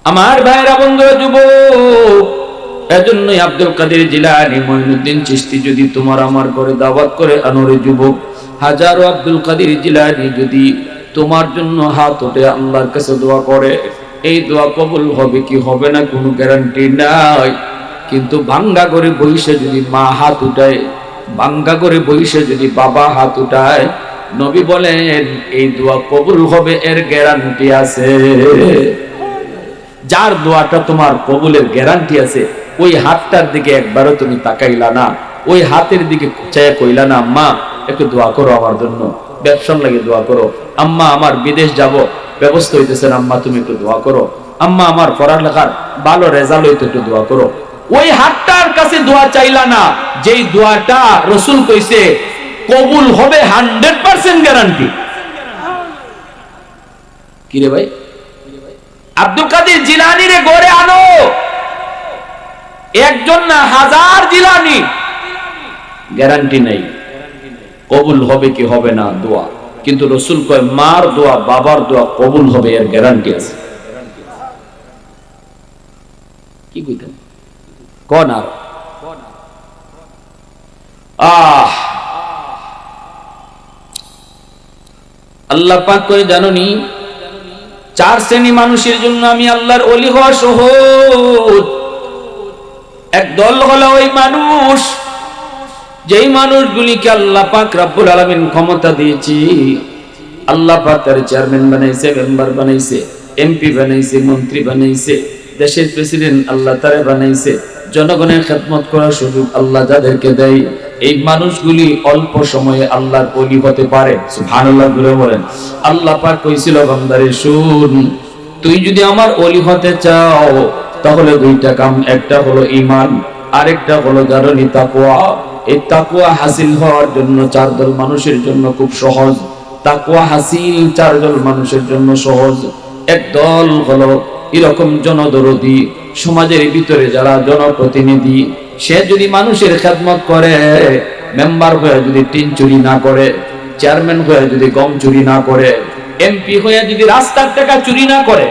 আমার ভাইরা বন্ধুরা যুবক, এজন্যই আব্দুল কাদের জিলানী মঈনুদ্দিন চিশতি যদি তোমার আমার করে দাওয়াত করে আনোরে যুবক, হাজারো আব্দুল কাদের জিলানী যদি তোমার জন্য হাত উঠে আল্লাহর কাছে দোয়া করে, এই দোয়া কবুল হবে কি হবে না কোনো গ্যারান্টি নাই। কিন্তু ভাঙ্গা করে বইসে যদি মা হাত উঠায়, ভাঙ্গা করে বইসে যদি বাবা হাত উঠায়, নবী বলেন এই দোয়া কবুল হবে, এর গ্যারান্টি আছে। যার দোয়াটা তোমার কবুলের গ্যারান্টি আছে, ওই হাতটার দিকে একবারও তুমি তাকাইলা না, ওই হাতের দিকে চায় কইলা না আম্মা একটু দোয়া করো আমার জন্য, ব্যবসার লাগে দোয়া করো, আম্মা আমার বিদেশ যাব ব্যবস্থা হইতেছে না, আম্মা তুমি একটু দোয়া করো, আম্মা আমার পড়ালেখার ভালো রেজাল্ট হইতে একটু দোয়া করো। ওই হাতটার কাছে দোয়া চাইলা না, যেই দোয়াটা রাসূল কইছে কবুল হবে 100% গ্যারান্টি। কি রে ভাই? আব্দুল কাদের জিলানী রে গড়ে আনো, একজন না হাজার জিলানী, গ্যারান্টি নাই কবুল হবে কি হবে না দোয়া। কিন্তু রাসূল কয় মার দোয়া বাবার দোয়া কবুল হবে, এর গ্যারান্টি আছে। কি কইতেন কোন আর আল্লাহ পাক কই জানোনি, চার শ্রেণী মানুষের জন্য আমি আল্লাহর ওলি হওয়া সহজ। এক দল হলো ওই মানুষ, যেই মানুষগুলিকে আল্লাহ পাক রব্বুল আলামিন ক্ষমতা দিয়েছি, আল্লাহ পাক তার চেয়ারম্যান বানাইছে, মেম্বার বানাইছে, এমপি বানাইছে, মন্ত্রী বানাইছে, দেশের প্রেসিডেন্ট আল্লাহ তারে বানাইছে। জনগণের খেদমত করার সুযোগ আল্লাহ যাদেরকে দেয়, এই মানুষগুলি অল্প সময়ে আল্লাহর ওলি হতে পারে। সুবহানাল্লাহ বলেন। আল্লাহ পাক কইছিল বান্দারে শুন, তুই যদি আমার ওলি হতে চাও তাহলে দুইটা কাম, একটা হলো ঈমান, আরেকটা হলো জারনি তাকওয়া। এই তাকওয়া হাসিল হওয়ার জন্য চার দল মানুষের জন্য খুব সহজ। তাকওয়া হাসিল চার দল মানুষের জন্য সহজ। এক দল হলো এরকম জনদরদি, সমাজের ভিতরে যারা জনপ্রতিনিধি, সে যদি মানুষের খেদমত করে, মেম্বার হয়ে যদি টিন চুরি না করে, চেয়ারম্যান হয়ে যদি গম চুরি না করে, এমপি হয়ে যদি রাস্তার টাকা চুরি না করে,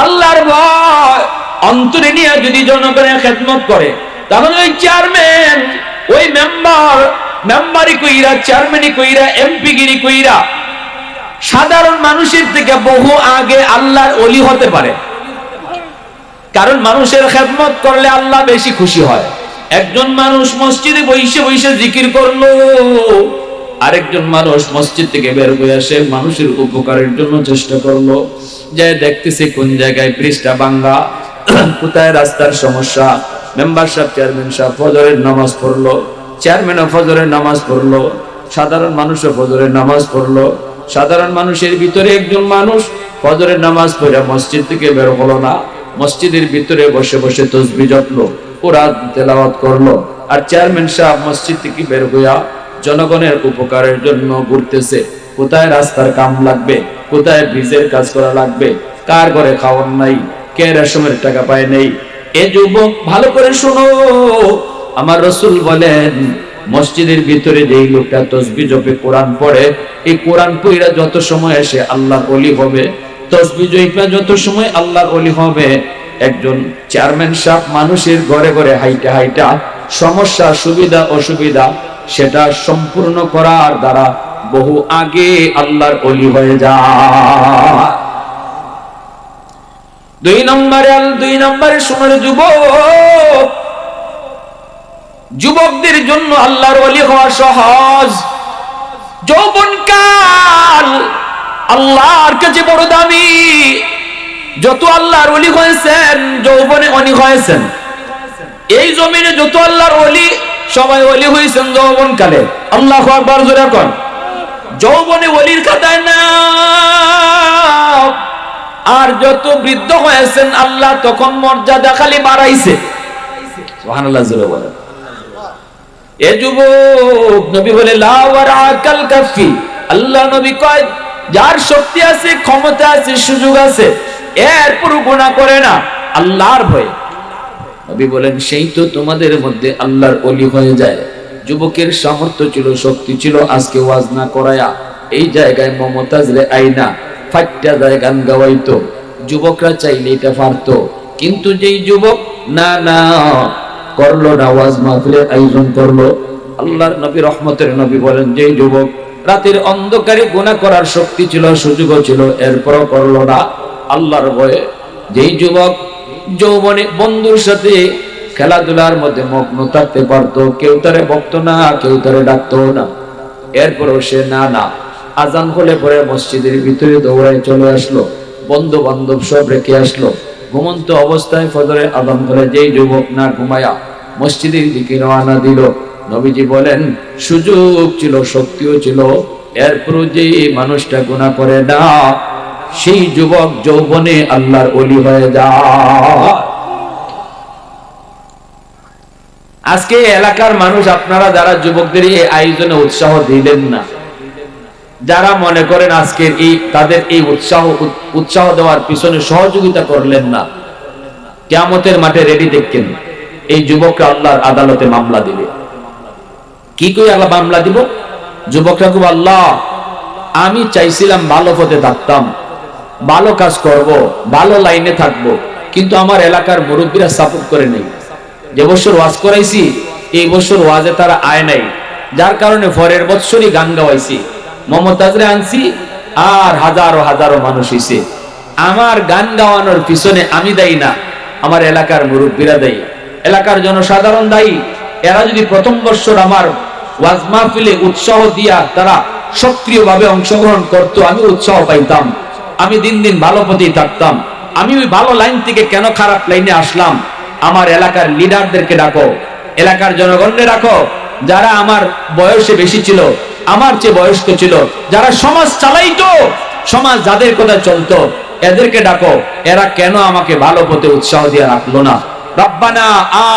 আল্লাহর ভয় অন্তরে নিয়ে যদি জনগণের খেদমত করে, তাহলে ওই চেয়ারম্যান, ওই মেম্বারি কইরা, চেয়ারম্যানই কইরা, এমপি গিরি কইরা সাধারণ মানুষের থেকে বহু আগে আল্লাহর ওলি হতে পারে। কারণ মানুষের খেদমত করলে আল্লাহ বেশি খুশি হয়। একজন মানুষ মসজিদে বসে বসে জিকির করলো, আরেকজন মানুষ মসজিদ থেকে বের হয়ে আসে মানুষের উপকারের জন্য চেষ্টা করলো, যে দেখতেছে কোন জায়গায় পৃষ্ঠা ভাঙা, কোথায় রাস্তার সমস্যা। মেম্বার সাহেব, চেয়ারম্যান সাহেব ফজরের নামাজ পড়লো, চেয়ারম্যানও ফজরের নামাজ পড়লো, সাধারণ মানুষও ফজরের নামাজ পড়লো। সাধারণ মানুষের ভিতরে একজন মানুষ ফজরের নামাজ পড়ে মসজিদ থেকে বের হলো না, মসজিদের ভিতরে বসে বসে তাসবিহ জপলো, কোরআন তেলাওয়াত করলো। আর চেয়ারম্যান সাহেব মসজিদ থেকে বের হইয়া জনগণের উপকারের জন্য ঘুরতেছে, কোথায় রাস্তার কাম লাগবে, কোথায় ব্রিজের কাজ করা লাগবে, কার ঘরে খাওয়ার নাই, কে রেশমের টাকা পায় নেই। এ যুবক ভালো করে শোনো, আমার রাসূল বলেন মসজিদের ভিতরে যেই লোকটা তাসবিহ জপে, কোরআন পড়ে, এই কোরআন পড়া যত সময় আসে আল্লাহর ওলি হবে, তাসবিহ জপা যত সময় আল্লাহর ওলি হবে। একজন চেয়ারম্যান সাহেব মানুষের ঘরে ঘরে হাইটা হাইটা সমস্যা সুবিধা অসুবিধা সেটা সম্পূর্ণ করার দ্বারা বহু আগে আল্লাহর ওলি হয়ে যায়। দুই নম্বরে সময় যুবকদের জন্য আল্লাহর ওলি হওয়া সহজ। যৌবনকাল আল্লাহর কাছে বড় দামি। যত আল্লাহর ওলি হয়েছেন যৌবনে অনেক হয়েছেন। এই জমিনে যত আল্লাহর ওলি সবাই ওলি হয়েছেন যৌবনকালে। আল্লাহু আকবার জোরে কোন। যৌবনে ওলির খাতায় না। আর যত বৃদ্ধ হয়েছেন আল্লাহ তখন মর্যাদা খালি বাড়াইছে। সুবহানাল্লাহ জোরে বলেন। এ যুবক নবী বলে লা ওয়ারাকাল কাফি। আল্লাহ নবী কয় যার শক্তি আছে, ক্ষমতা আছে, সুযোগ আছে, এরপর গুনাহ করে না আল্লাহর ভয়ে। নবী বলেন সেই তো তোমাদের মধ্যে আল্লাহর ওলি হয়ে যায়। যুবকের সামর্থ্য ছিল, শক্তি ছিল, আজকে ওয়াজ না করায়া এই জায়গায় মমতাজ রে আইনা ফাট্টা যায় গান গাওয়াইতো। যুবকরা চাইলে এটা পারতো, কিন্তু যেই যুবক না না করলো না, ওয়াজ মাহফিলের আয়োজন করলো, আল্লাহর নবী রহমতের নবী বলেন যেই যুবক রাতের অন্ধকারে গুনাহ করার শক্তি ছিল, সুযোগও ছিল, এরপরও করলো না আল্লাহর ভয়ে। যেই যুবক যৌবনে বন্ধুর সাথে খেলাধুলার মধ্যে মগ্ন থাকতে পারতো, কেউ তারে বকতো না, কেউ তারে ডাকতো না, এরপরও সে না না আজান হলে পরে মসজিদের ভিতরে দৌড়ায় চলে আসলো, বন্ধু বান্ধব সব রেখে আসলো। ঘুমন্ত অবস্থায় ফজরে আজান হলে যেই যুবক না ঘুমায়া মসজিদের দিকে রওনা দিল, নবীজি বলেন সুযোগ ছিল, শক্তিও ছিল, এরপরও যে মানুষটা গুনাহ করে না সেই যুবক যৌবনে আল্লাহর ওলি হয়ে যায়। আজকে এলাকার মানুষ আপনারা যারা যুবকদের এই আয়োজনে উৎসাহ দিলেন না, যারা মনে করেন আজকের এই তাদের এই উৎসাহ দেওয়ার পিছনে সহযোগিতা করলেন না, কিয়ামতের মাঠে রেডি দেখেন এই যুবকরা আল্লাহর আদালতে মামলা দিবে। কি কই আল্লাহ মামলা দিব? যুবকরা খুব আল্লাহ আমি চাইছিলাম ভালো পথে থাকতাম, ভালো কাজ করব, ভালো লাইনে থাকব, কিন্তু আমার এলাকার মুরব্বীরা সাপোর্ট করে নেই। যে বছর ওয়াজ করাইছি এই বছর ওয়াজে তারা আয় নাই, যার কারণে পরের বছরই গান গাওয়াইছি, মমতাজরে আনছি, আর হাজারো হাজারো মানুষ হইছে। আমার গান গাওয়ানোর পিছনে আমি দায়ী না, আমার এলাকার মুরব্বীরা দায়ী, এলাকার জনসাধারণ দায়ী। এরা যদি প্রথম বছর আমার ওয়াজ মাহফিলে উৎসাহ দিয়া তারা সক্রিয়ভাবে অংশগ্রহণ করত, আমি উৎসাহ পাইতাম, আমি দিন দিন ভালো পথেই থাকতাম। আমি ওই ভালো লাইন থেকে কেন খারাপ লাইনে আসলাম? আমার এলাকার লিডারদেরকে ডাকো, এলাকার জনগণকে ডাকো, যারা আমার বয়সে বেশি ছিল, আমার চেয়ে বয়স্ক ছিল, যারা সমাজ চালাইতো, সমাজ যাদের কথা চলতো, এদেরকে ডাকো। এরা কেন আমাকে ভালো পথে উৎসাহ দিয়ে রাখলো না? রব্বানা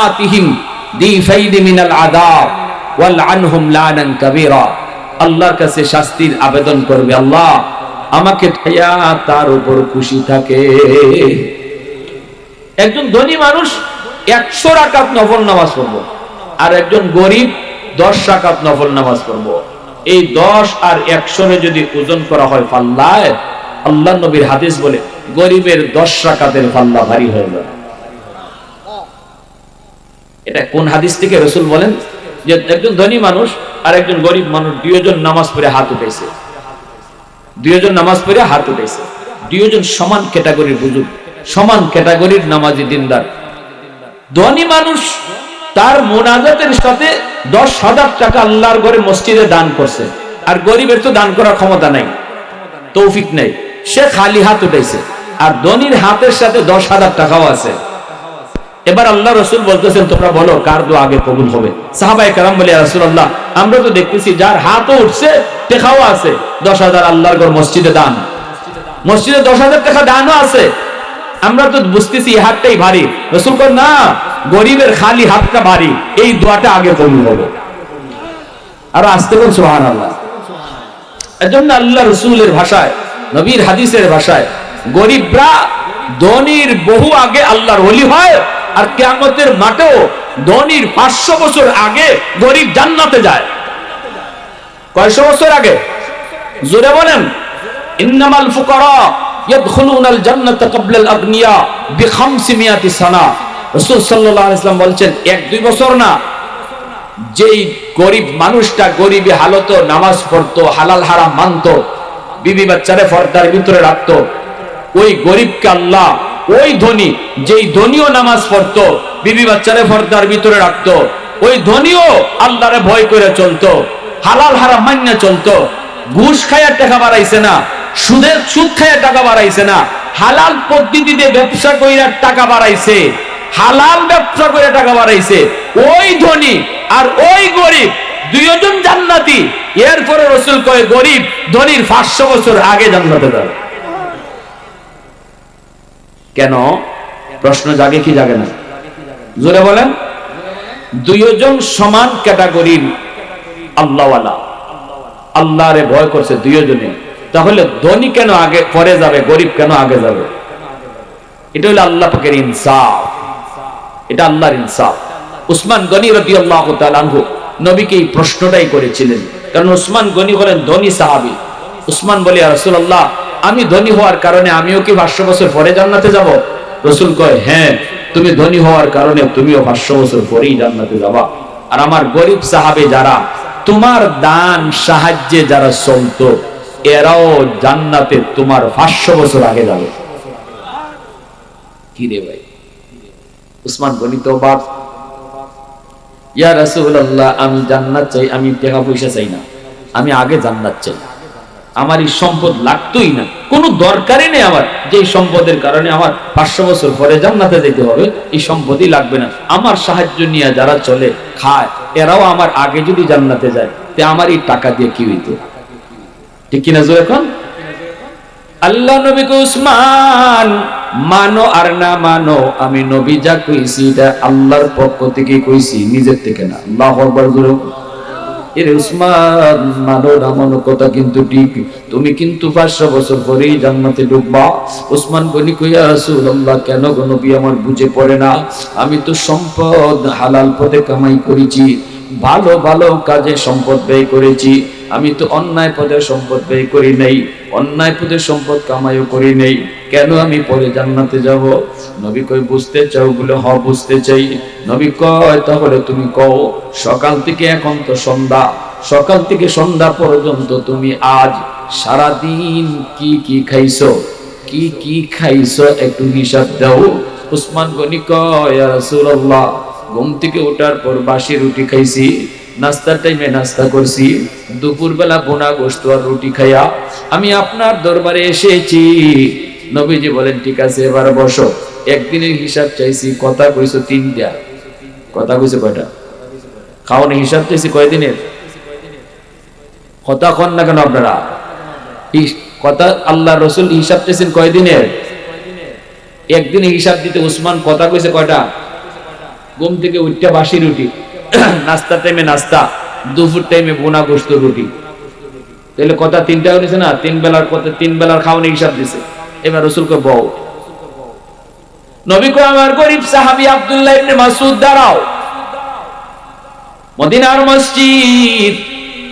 আতিহিম দিফাইদি মিনাল আযাব ওয়াল আনহুম লানান কাবীরা। আল্লাহর কাছে শাস্তির আবেদন করবে, আল্লাহ আমাকে তার উপর খুশি থাকে। একজন ধনী মানুষ 100 রাকাত নফল নামাজ পড়বো, আর একজন গরিব 10 রাকাত নফল নামাজ পড়বো। এই 10 আর 100 যদি ওজন করা হয় পাল্লায়, আল্লাহর নবীর হাদিস বলে গরিবের 10 রাকাতের পাল্লা ভারী হয়ে যাবে। এটা কোন হাদিস থেকে রাসূল বলেন যে একজন ধনী মানুষ আর একজন গরিব মানুষ দুইজন নামাজ পড়ে হাত উঠাইছে, দুইজন নামাজ পড়ে হাত উঠাইছে, দুইজন সমান ক্যাটাগরির বুজুর্গ, সমান ক্যাটাগরির নামাজি দিনদার। ধনী মানুষ তার মুনাজাতের সাথে 10,000 টাকা আল্লাহর ঘরে মসজিদে দান করছে, আর গরিবের তো দান করার ক্ষমতা নাই, তৌফিক নেই, সে খালি হাত উঠাইছে, আর ধনীর হাতের সাথে 10,000 টাকাও আছে। এবার আল্লাহ রাসূল বলতেছেন তোমরা বলো কার দোয়া আগে কবুল হবে? সাহাবায়ে কেরাম বলে ইয়া রাসূলুল্লাহ আমরা তো দেখতেছি যার হাতও উঠছে টাকাও আছে, 10,000 আল্লাহর ঘর মসজিদে দান, মসজিদে 10,000 টাকা দানও আছে, আমরা তো বুঝতেছি এই হাতটাই ভারী। রাসূল কয় না, গরিবের খালি হাতটা ভারী, এই দোয়াটা আগে কবুল হবে। আর আসতে বল সুবহানাল্লাহ। এজন্য আল্লাহ রাসূলের ভাষায়, নবীর হাদিসের ভাষায়, গরিবরা ধনীর বহু আগে আল্লাহর ওলি হয়, আর কিয়ামতের মাঠেও ধনীর 500 বছর আগে গরিব জান্নাতে যায়। কয়শো বছর আগে? জোরে বলেন। ইন্নামাল ফুকারা ইয়াদখুলুনাল জান্নাতা ক্বাবলাল আগনিয়া বি500 সানা। রাসূল সাল্লাল্লাহু আলাইহি ওয়াসাল্লাম বলেন 1-2 বছর না, যেই গরিব মানুষটা গরিবী হালত নামাজ পড়তো, হালাল হারাম মানতো, বিবি বাচ্চারে পর্দার ভিতরে রাখতো, ওই গরিবকে আল্লাহ, ওই ধনী যেই ধনীও নামাজ পড়তো, বিবি বাচ্চারে পর্দার ভিতরে রাখতো, ওই ধনীও আল্লাহরে ভয় করে চলতো, হালাল হারাম মান্য চলতো, ঘুষ খাইয়া টাকা বাড়াইছে না, সুদ খাইয়া টাকা বাড়াইছে না, হালাল পদ্ধতিতে ব্যবসা কইরা টাকা বাড়াইছে, হালাল ব্যবসা করে টাকা বাড়াইছে। ওই ধনী আর ওই গরিব দুইজন জান্নাতি। এরপরে রাসূল কয় গরিব ধনীর 500 বছর আগে জান্নাতে যাবে। কেন? প্রশ্ন জাগে কি জাগে না? জোরে বলেন। দুইজন সমান ক্যাটাগরির আল্লাহওয়ালা, আল্লাহরে ভয় করছে দুইজনে, তাহলে ধনী কেন আগে পরে যাবে, গরিব কেন আগে যাবে? এটা হলো আল্লাহ পাকের ইনসাফ, এটা আল্লাহর ইনসাফ। উসমান গনি রাদিয়াল্লাহু তাআলা আনহু নবীকে এই প্রশ্নটাই করেছিলেন, কারণ উসমান গনি হলেন ধনী সাহাবী। উসমান বলে, ইয়া রাসূলুল্লাহ, আমি ধনী হওয়ার কারণে আমিও কি 500 বছর পরে জান্নাতে যাব? রাসূল কয়, হ্যাঁ, তুমি ধনী হওয়ার কারণে তুমিও 500 বছর পরেই জান্নাতে যাবা। আর আমার গরিব সাহাবী যারা তোমার দান সাহায্যে যারা চলতো, এরাও জান্নাতে তোমার 500 বছর আগে যাবে। কি রে ভাই? উসমান গনি তো বাপ, ইয়া রাসূলুল্লাহ, আমি জান্নাত চাই, আমি টাকা পয়সা চাই না, আমি আগে জান্নাত চাই, আমার এই সম্পদ লাগতোই না, কোনো দরকারই নেই আমার, যে সম্পদের কারণে আমার 500 বছর পরে জান্নাতে যেতে হবে, এই সম্পদই লাগবে না, আমার সাহায্য নিয়ে যারা চলে খায় এরাও আমার আগে যদি জান্নাতে যায়, তে আমার এই টাকা দিয়ে কি হইতো? ঠিক কিনা জোরে এখন? আল্লাহ নবীকে, উসমান, মানো আর না মানো, আমি নবী যা কইছি এটা আল্লাহর পক্ষ থেকে কইছি, নিজের থেকে না। আল্লাহু আকবার। জোরে এরে উসমান, মানো না মানো কথা কিন্তু ঠিক, তুমি কিন্তু 500 বছর পরেই জান্নাতে ঢুকবা। উসমান গনি কই, ইয়া রাসূলুল্লাহ, কেন গো নবী, আমার বুঝে পড়ে না, আমি তো সম্পদ হালাল পথে কামাই করেছি, ভালো ভালো কাজে সম্পদ ব্যয় করেছি, আমি তো অন্যায় পথে সম্পদ ব্যয় করি নাই, অন্যায় পথে সম্পদ কামাইও করি নাই, কেন আমি পরে জান্নাতে যাব? নবী কই, বুঝতে চাও? বলে হ, বুঝতে চাই। নবী কয়, তাহলে তুমি কও, সকাল থেকে এখন তো সন্ধ্যা, সকাল থেকে সন্ধ্যা পর্যন্ত তুমি আজ সারা দিন কি কি খাইছো, কি কি খাইছো একটু হিসাব দাও। উসমান গনি কয়, ইয়া রাসূলুল্লাহ, ঘুম থেকে ওঠার পর বাসি রুটি খাইছি, নাস্তার টাইমে নাস্তা করছি, দুপুর বেলা বোনা গোশত আর রুটি খাইয়া আমি আপনার দরবারে এসেছি। নবীজি বলেন, ঠিক আছে, এবার বসো। একদিনের হিসাব চাইছি, কথা কইছো 3টা, কথা কইছো কয়টা? খাওয়ানোর হিসাব চাইছি কয়দিনের? কথা কন না কেন আপনারা? কথা, আল্লাহ রাসূল হিসাব চাইছেন কয়দিনের? একদিনে হিসাব দিতে উসমান কথা কইছে কয়টা? ঘুম থেকে উঠতে বাসি রুটি, নাস্তার টাইমে নাস্তা, দুপুর টাইমে বোনা গোশত রুটি, তাহলে কথা 3টা হয়েছে না? 3 বেলার কথা, 3 বেলার খাওয়ানোর হিসাব দিছে। এবার রাসূল কয়, বউ। নবী কয়, আমার গরিব সাহাবী আব্দুল্লাহ ইবনে মাসউদ দাঁড়াও। মদিনার মসজিদ,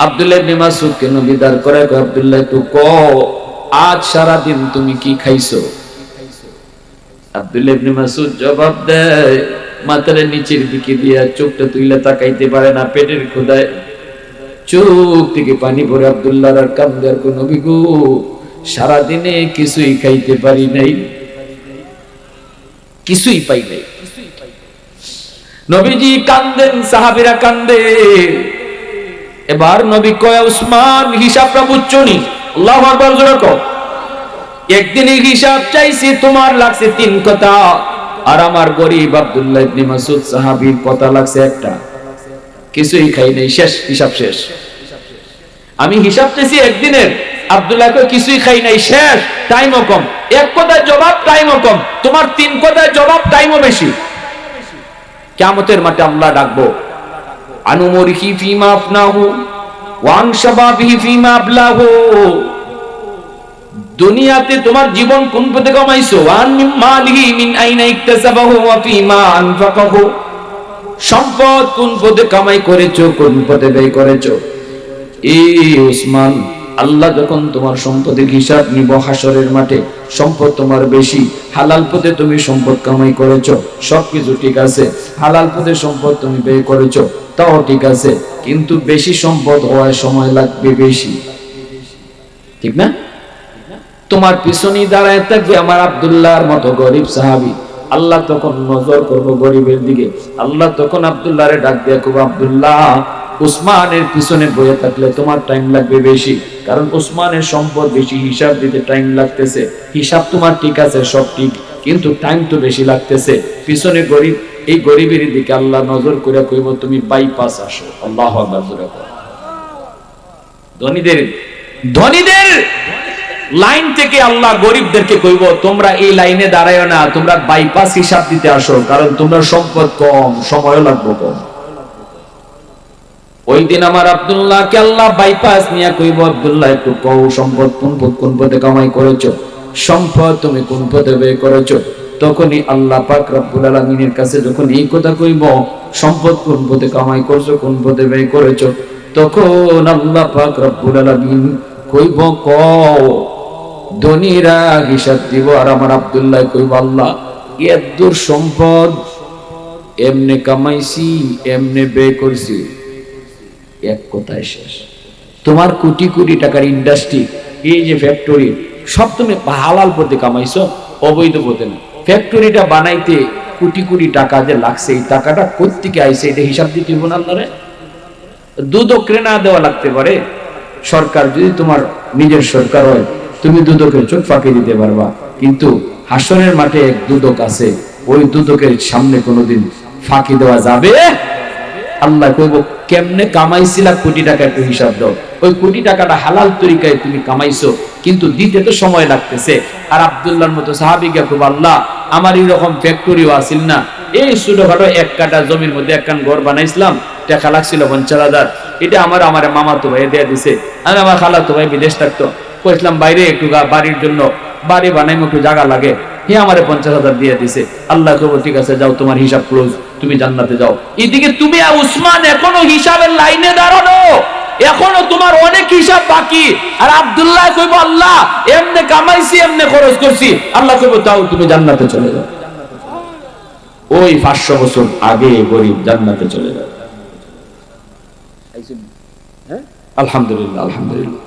আব্দুল্লাহ ইবনে মাসউদ কে নবী দাঁড় করে কয়, আব্দুল্লাহ, তো কও, আজ সারা দিন তুমি কি খাইছো? আব্দুল্লাহ ইবনে মাসউদ জবাব দেয়, মাথার নিচের দিকে দিয়া চোখটা তুইলা তাকাইতে পারে না, পেটের ক্ষুধায় চোখ থেকে পানি পড়ে আব্দুল্লাহর আর কান্দে, আর কো, নবী গো, সারা দিনে কিছুই খাইতে পারি নাই, কিছুই পাই নাই। নবীজি কান্দেন, সাহাবীরা কান্দে। এবার নবী কয়, উসমান, হিসাবটা বুঝছো নি? আল্লাহু আকবার। জোরে কও। একদিনের হিসাব চাইছি, তোমার লাগছে 3 কথা, আর আমার গরিব আব্দুল্লাহ ইবনে মাসউদ সাহাবীর কথা লাগছে একটা, কিছুই খাই নাই, শেষ, হিসাব শেষ। আমি হিসাব চাইছি একদিনের, আব্দুল্লাহ কয় কিছুই খাই নাই, শেষ, টাইমও কম, এক কথায় জবাব, টাইমও কম, তোমার 3 কথায় জবাব, টাইমও বেশি। কিয়ামতের মাঠে আল্লাহ ডাকবো, আনুমরিহি ফিমা আফনাহু ওয়া আন শাবাবিহি ফিমা আবলাহু, দুনিয়াতে তোমার জীবন কোন পথে কামাইছো, ওয়ান মিন মালিহি মিন আইনা ইকতাসাবাহু ওয়া ফিমা আনফাকাহু, সম্পদ কোন পথে কামাই করেছো, কোন পথে ব্যয় করেছো। এই উসমান, আল্লাহ যখন তোমার সম্পদের হিসাব নিব হাসরের মাঠে, সম্পদ তোমার বেশি, হালাল পথে তুমি সম্পদ কামাই করেছো, সবকিছু ঠিক আছে, হালাল পথে সম্পদ তুমি ব্যয় করেছো, তাও ঠিক আছে, কিন্তু বেশি সম্পদ হওয়ার সময় লাগবে বেশি, ঠিক না? তোমার পিছনে দাঁড়ায় থাকবে আমার আব্দুল্লাহর মতো গরিব সাহাবী। আল্লাহ তখন নজর করবো গরিবের দিকে। আল্লাহ তখন আব্দুল্লাহরে ডাক দিয়ে কইবো, আব্দুল্লাহ, উসমানের পিছনে বয়ে থাকলে তোমার টাইম লাগবে বেশি, কারণ উসমানের সম্পদ বেশি, হিসাব দিতে টাইম লাগতেছে। হিসাব তোমার ঠিক আছে, সব ঠিক, কিন্তু টাইম তো বেশি লাগতেছে। পিছনে গরিব, এই গরিবের দিকে আল্লাহ নজর করে কইব, তুমি বাইপাস আসো। আল্লাহু আকবার। ধনীদের লাইন থেকে আল্লাহ গরিবদেরকে কইব, তোমরা এই লাইনে দাঁড়ায় না, তোমরা বাইপাস হিসাব দিতে আসো, কারণ তোমরা সম্পদ কম, সময় লাগবে কম। ওই দিন আমার আব্দুল্লাহকে আল্লাহ বাইপাস নিয়ে কইব, আব্দুল্লাহ একটু কও, সম্পদ কোন পথে কামাই করেছো, সম্পদ তুমি কোন পথে ব্যয় করেছো। তখনই আল্লাহ পাক রব্বুল আলামিনের কাছে যখন এই কথা কইব, সম্পদ কোন পথে কামাই করছো, কোন পথে ব্যয় করেছো, তখন আল্লাহ পাক রব্বুল আলামিন কইব, কও। ধনীরা হিসাব দিব, আর আমার আব্দুল্লাহ কইব, আল্লাহ এত সম্পদ এমনে কামাইছি, এমনে ব্যয় করছি, এক কথায় শেষ। তোমার কোটি কোটি টাকার ইন্ডাস্ট্রি, এই যে ফ্যাক্টরি, সব তুমি হালাল পথে কামাইছো, অবৈধ পথে না। ফ্যাক্টরিটা বানাইতে কোটি কোটি টাকা যে লাগছে, এই টাকাটা কোত্থেকে আইছে, এটা হিসাব দিতে হইব না আল্লাহরে। দুদকরে না দেওয়া লাগতে পারে, সরকার যদি তোমার নিজের সরকার হয়, তুমি দুদকের চোখ ফাঁকি দিতে পারবা, কিন্তু হাসরের মাঠে এক দুদক আছে, ওই দুদকের সামনে কোনোদিন ফাঁকি দেওয়া যাবে? আল্লাহ কইব, কেমনে কামাইছিলা কোটি টাকা, একটু হিসাব দাও। ওই কোটি টাকাটা হালাল তরিকায় তুমি কামাইছো, কিন্তু দিতে তো সময় লাগতেছে। আর আব্দুল্লাহর মতো সাহাবীকে কইব, আল্লাহ আমার এরকম ফ্যাক্টরিও আসিল না, এই ছোটখাটো এক কাঠা জমির মধ্যে একখান ঘর বানাইছিলাম, টাকা লাগছিল 50,000, এটা আমার মামাতো ভাই দেয়া দিছে। আমি আমার খালাতো ভাই বিদেশ থাকতো, কইছিলাম বাইরে একটু বাড়ির জন্য বাড়ি বানাইমো, একটু জায়গা লাগে, হে আমারে 50,000 দিয়ে দিছে। আল্লাহ কইব, ঠিক আছে, যাও, তোমার হিসাব ক্লোজ, তুমি জান্নাতে যাও। এদিকে তুমি আর উসমান এখনো হিসাবের লাইনে দাঁড়ানো, এখনো তোমার অনেক হিসাব বাকি। আর আব্দুল্লাহ কইব, আল্লাহ এমনে কামাইছি, এমনে খরচ করছি। আল্লাহ কইব, যাও, তুমি জান্নাতে চলে যাও। ওই 500 বছর আগে গরিব জান্নাতে চলে যাবে। আলহামদুলিল্লাহ, আলহামদুলিল্লাহ।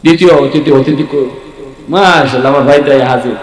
দ্বিতীয় অতিথি মাশাআল্লাহ, আমার ভাই তাই হাজির।